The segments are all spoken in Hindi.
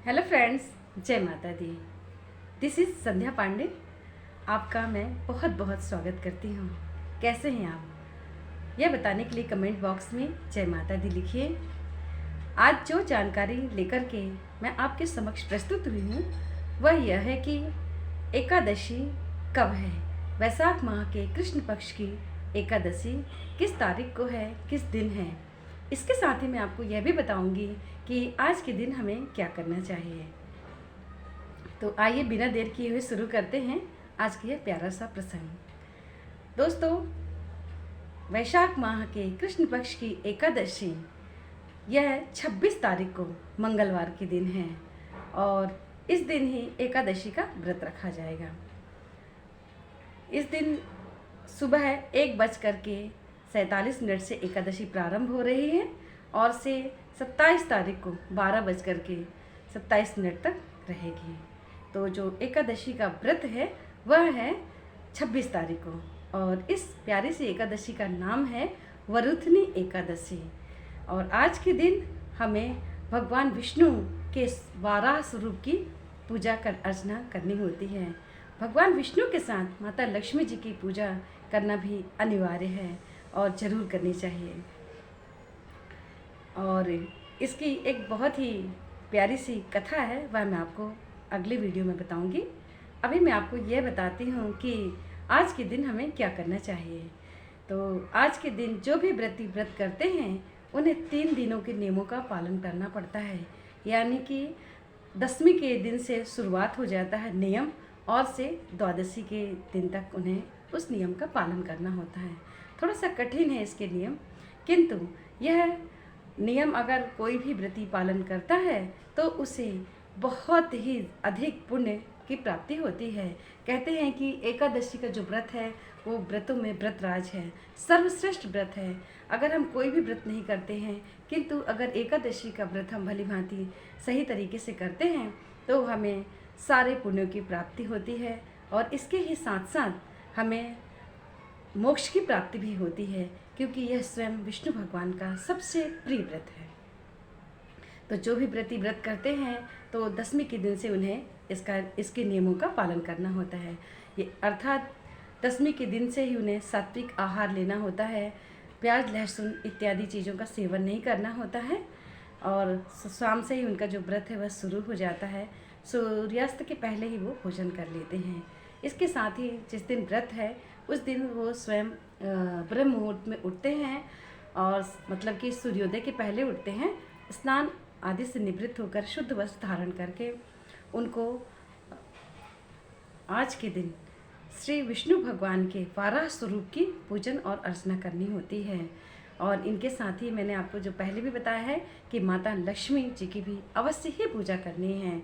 हेलो फ्रेंड्स, जय माता दी। दिस इज़ संध्या पांडे। आपका मैं बहुत बहुत स्वागत करती हूँ। कैसे हैं आप, यह बताने के लिए कमेंट बॉक्स में जय माता दी लिखिए। आज जो जानकारी लेकर के मैं आपके समक्ष प्रस्तुत हुई हूँ वह यह है कि एकादशी कब है। वैशाख माह के कृष्ण पक्ष की एकादशी किस तारीख को है, किस दिन है। इसके साथ ही मैं आपको यह भी बताऊंगी कि आज के दिन हमें क्या करना चाहिए। तो आइए बिना देर किए हुए शुरू करते हैं आज का यह प्यारा सा प्रसंग। दोस्तों, वैशाख माह के कृष्ण पक्ष की एकादशी यह 26 तारीख को मंगलवार के दिन है और इस दिन ही एकादशी का व्रत रखा जाएगा। इस दिन सुबह 1:47 से एकादशी प्रारंभ हो रही है और से 27 तारीख को 12:27 तक रहेगी। तो जो एकादशी का व्रत है वह है 26 तारीख को और इस प्यारी सी एकादशी का नाम है वरुथनी एकादशी। और आज के दिन हमें भगवान विष्णु के 12 स्वरूप की पूजा कर अर्चना करनी होती है। भगवान विष्णु के साथ माता लक्ष्मी जी की पूजा करना भी अनिवार्य है और ज़रूर करनी चाहिए। और इसकी एक बहुत ही प्यारी सी कथा है, वह मैं आपको अगले वीडियो में बताऊंगी। अभी मैं आपको यह बताती हूँ कि आज के दिन हमें क्या करना चाहिए। तो आज के दिन जो भी व्रत करते हैं उन्हें 3 दिनों के नियमों का पालन करना पड़ता है। यानी कि 10वीं के दिन से शुरुआत हो जाता है नियम और से द्वादशी के दिन तक उन्हें उस नियम का पालन करना होता है। थोड़ा सा कठिन है इसके नियम, किंतु यह नियम अगर कोई भी व्रती पालन करता है तो उसे बहुत ही अधिक पुण्य की प्राप्ति होती है। कहते हैं कि एकादशी का जो व्रत है वो व्रतों में व्रतराज है, सर्वश्रेष्ठ व्रत है। अगर हम कोई भी व्रत नहीं करते हैं किंतु अगर एकादशी का व्रत हम भली भांति सही तरीके से करते हैं तो हमें सारे पुण्यों की प्राप्ति होती है और इसके ही साथ साथ हमें मोक्ष की प्राप्ति भी होती है, क्योंकि यह स्वयं विष्णु भगवान का सबसे प्रिय व्रत है। तो जो भी व्रती व्रत करते हैं तो 10वीं के दिन से उन्हें इसके नियमों का पालन करना होता है। ये अर्थात 10वीं के दिन से ही उन्हें सात्विक आहार लेना होता है, प्याज लहसुन इत्यादि चीज़ों का सेवन नहीं करना होता है और शाम से ही उनका जो व्रत है वह शुरू हो जाता है। सूर्यास्त के पहले ही वो भोजन कर लेते हैं। इसके साथ ही जिस दिन व्रत है उस दिन वो स्वयं ब्रह्म मुहूर्त में उठते हैं और मतलब कि सूर्योदय के पहले उठते हैं। स्नान आदि से निवृत्त होकर शुद्ध वस्त्र धारण करके उनको आज के दिन श्री विष्णु भगवान के 12 स्वरूप की पूजन और अर्चना करनी होती है। और इनके साथ ही मैंने आपको जो पहले भी बताया है कि माता लक्ष्मी जी की भी अवश्य ही पूजा करनी है।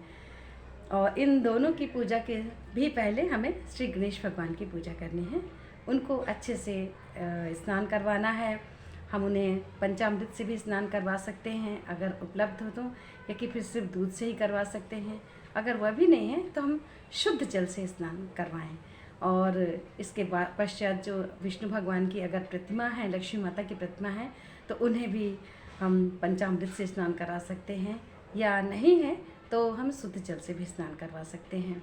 और इन दोनों की पूजा के भी पहले हमें श्री गणेश भगवान की पूजा करनी है। उनको अच्छे से स्नान करवाना है। हम उन्हें पंचामृत से भी स्नान करवा सकते हैं अगर उपलब्ध हो तो, या कि फिर सिर्फ दूध से ही करवा सकते हैं। अगर वह भी नहीं है तो हम शुद्ध जल से स्नान करवाएं। और इसके बाद पश्चात जो विष्णु भगवान की अगर प्रतिमा है, लक्ष्मी माता की प्रतिमा है, तो उन्हें भी हम पंचामृत से स्नान करा सकते हैं, या नहीं है तो हम शुद्ध जल से भी स्नान करवा सकते हैं।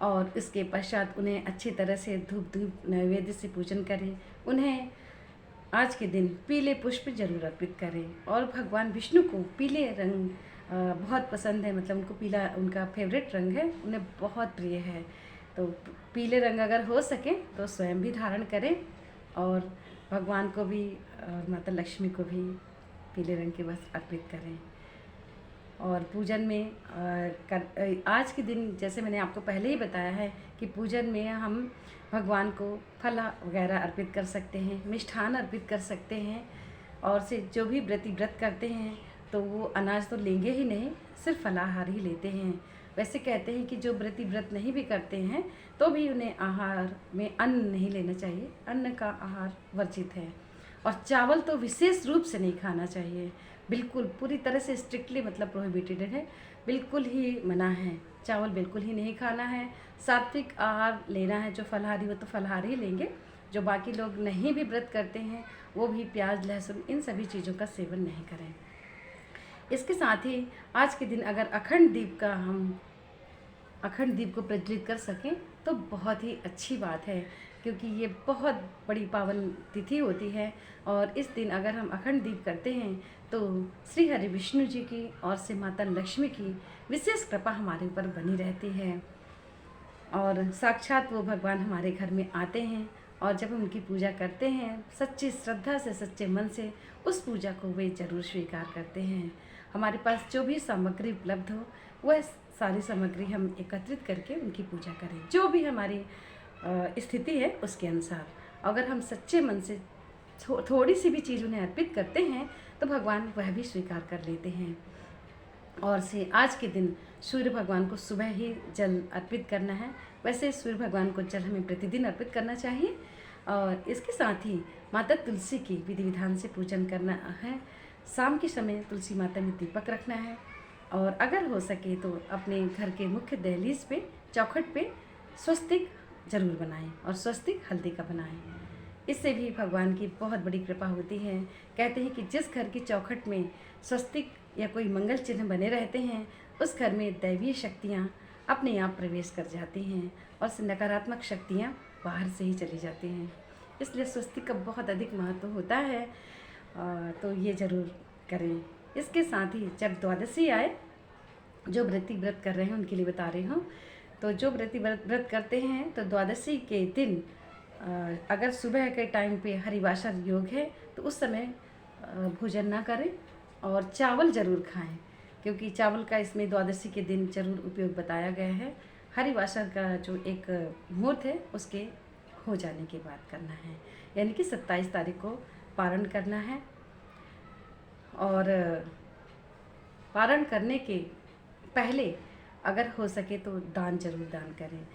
और इसके पश्चात उन्हें अच्छी तरह से धूप नैवेद्य से पूजन करें। उन्हें आज के दिन पीले पुष्प जरूर अर्पित करें। और भगवान विष्णु को पीले रंग बहुत पसंद है, मतलब उनको पीला उनका फेवरेट रंग है, उन्हें बहुत प्रिय है। तो पीले रंग अगर हो सके तो स्वयं भी धारण करें और भगवान को भी और माता लक्ष्मी को भी पीले रंग के वस्त्र अर्पित करें। और पूजन में आज के दिन जैसे मैंने आपको पहले ही बताया है कि पूजन में हम भगवान को फल वगैरह अर्पित कर सकते हैं, मिष्ठान अर्पित कर सकते हैं। और से जो भी व्रती व्रत करते हैं तो वो अनाज तो लेंगे ही नहीं, सिर्फ फलाहार ही लेते हैं। वैसे कहते हैं कि जो व्रती व्रत नहीं भी करते हैं तो भी उन्हें आहार में अन्न नहीं लेना चाहिए, अन्न का आहार वर्जित है। और चावल तो विशेष रूप से नहीं खाना चाहिए, बिल्कुल पूरी तरह से स्ट्रिक्टली मतलब प्रोहिबिटेड है, बिल्कुल ही मना है। चावल बिल्कुल ही नहीं खाना है। सात्विक आहार लेना है, जो फलाहारी वो तो फलाहार ही लेंगे। जो बाकी लोग नहीं भी व्रत करते हैं वो भी प्याज लहसुन इन सभी चीज़ों का सेवन नहीं करें। इसके साथ ही आज के दिन अगर अखंड दीप को प्रज्वलित कर सकें तो बहुत ही अच्छी बात है, क्योंकि ये बहुत बड़ी पावन तिथि होती है। और इस दिन अगर हम अखंड दीप करते हैं तो श्री हरि विष्णु जी की और से माता लक्ष्मी की विशेष कृपा हमारे ऊपर बनी रहती है और साक्षात वो भगवान हमारे घर में आते हैं। और जब हम उनकी पूजा करते हैं सच्ची श्रद्धा से, सच्चे मन से, उस पूजा को वे ज़रूर स्वीकार करते हैं। हमारे पास जो भी सामग्री उपलब्ध हो वह सारी सामग्री हम एकत्रित करके उनकी पूजा करें, जो भी हमारी स्थिति है उसके अनुसार। अगर हम सच्चे मन से थोड़ी सी भी चीज़ उन्हें अर्पित करते हैं तो भगवान वह भी स्वीकार कर लेते हैं। और से आज के दिन सूर्य भगवान को सुबह ही जल अर्पित करना है। वैसे सूर्य भगवान को जल हमें प्रतिदिन अर्पित करना चाहिए। और इसके साथ ही माता तुलसी की विधि विधान से पूजन करना है। शाम के समय तुलसी माता में दीपक रखना है और अगर हो सके तो अपने घर के मुख्य दहलीज पे, चौखट पे स्वस्तिक जरूर बनाएं और स्वस्तिक हल्दी का बनाएं। इससे भी भगवान की बहुत बड़ी कृपा होती है। कहते हैं कि जिस घर की चौखट में स्वस्तिक या कोई मंगल चिन्ह बने रहते हैं उस घर में दैवीय शक्तियाँ अपने आप प्रवेश कर जाती हैं और नकारात्मक शक्तियाँ बाहर से ही चली जाती हैं। इसलिए स्वस्तिक का बहुत अधिक महत्व होता है, तो ये ज़रूर करें। इसके साथ ही जब द्वादशी आए, जो व्रती व्रत कर रहे हैं उनके लिए बता रही हूँ, तो जो व्रती व्रत करते हैं तो द्वादशी के दिन अगर सुबह के टाइम पे हरिवासर योग है तो उस समय भोजन ना करें और चावल ज़रूर खाएं, क्योंकि चावल का इसमें द्वादशी के दिन जरूर उपयोग बताया गया है। हरिवासर का जो एक मुहूर्त है उसके हो जाने के बाद करना है, यानी कि 27 तारीख को पारण करना है। और पारण करने के पहले अगर हो सके तो दान जरूर दान करें।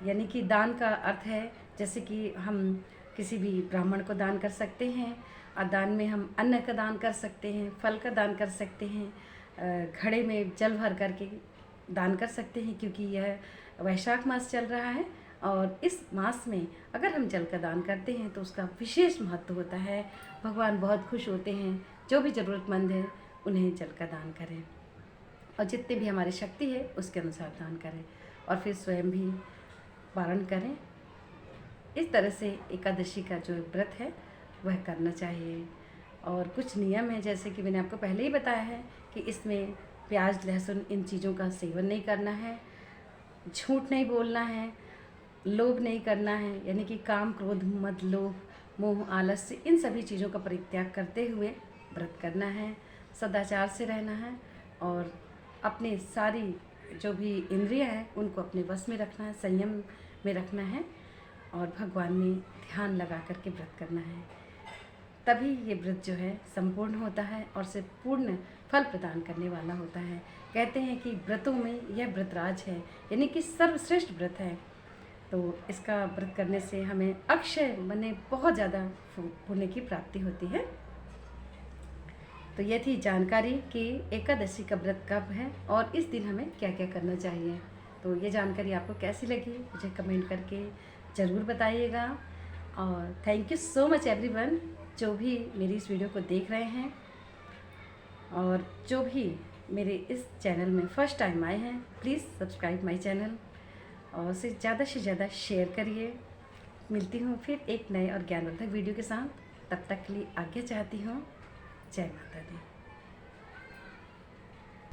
यानी कि दान का अर्थ है जैसे कि हम किसी भी ब्राह्मण को दान कर सकते हैं और दान में हम अन्न का दान कर सकते हैं, फल का दान कर सकते हैं, घड़े में जल भर करके दान कर सकते हैं, क्योंकि यह वैशाख मास चल रहा है और इस मास में अगर हम जल का दान करते हैं तो उसका विशेष महत्व होता है। भगवान बहुत खुश होते हैं। जो भी ज़रूरतमंद है उन्हें जल का दान करें और जितनी भी हमारी शक्ति है उसके अनुसार दान करें और फिर स्वयं भी पारण करें। इस तरह से एकादशी का जो व्रत है वह करना चाहिए। और कुछ नियम है जैसे कि मैंने आपको पहले ही बताया है कि इसमें प्याज, लहसुन इन चीज़ों का सेवन नहीं करना है, झूठ नहीं बोलना है, लोभ नहीं करना है, यानी कि काम, क्रोध, मद, लोभ, मोह, आलस्य इन सभी चीज़ों का परित्याग करते हुए व्रत करना है। सदाचार से रहना है और अपने सारी जो भी इंद्रियां हैं उनको अपने वश में रखना है, संयम में रखना है और भगवान में ध्यान लगा करके व्रत करना है। तभी ये व्रत जो है संपूर्ण होता है और से पूर्ण फल प्रदान करने वाला होता है। कहते हैं कि व्रतों में यह व्रतराज है, यानी कि सर्वश्रेष्ठ व्रत है। तो इसका व्रत करने से हमें अक्षय माने बहुत ज़्यादा पुण्य की प्राप्ति होती है। तो ये थी जानकारी कि एकादशी का व्रत कब है और इस दिन हमें क्या क्या करना चाहिए। तो ये जानकारी आपको कैसी लगी मुझे कमेंट करके ज़रूर बताइएगा। और thank you so much everyone जो भी मेरी इस वीडियो को देख रहे हैं और जो भी मेरे इस चैनल में फर्स्ट टाइम आए हैं, प्लीज़ सब्सक्राइब माय चैनल और उसे ज़्यादा से ज़्यादा शेयर करिए। मिलती हूँ फिर एक नए और ज्ञानवर्धक वीडियो के साथ, तब तक के लिए आज्ञा चाहती हूँ। जय माता दी।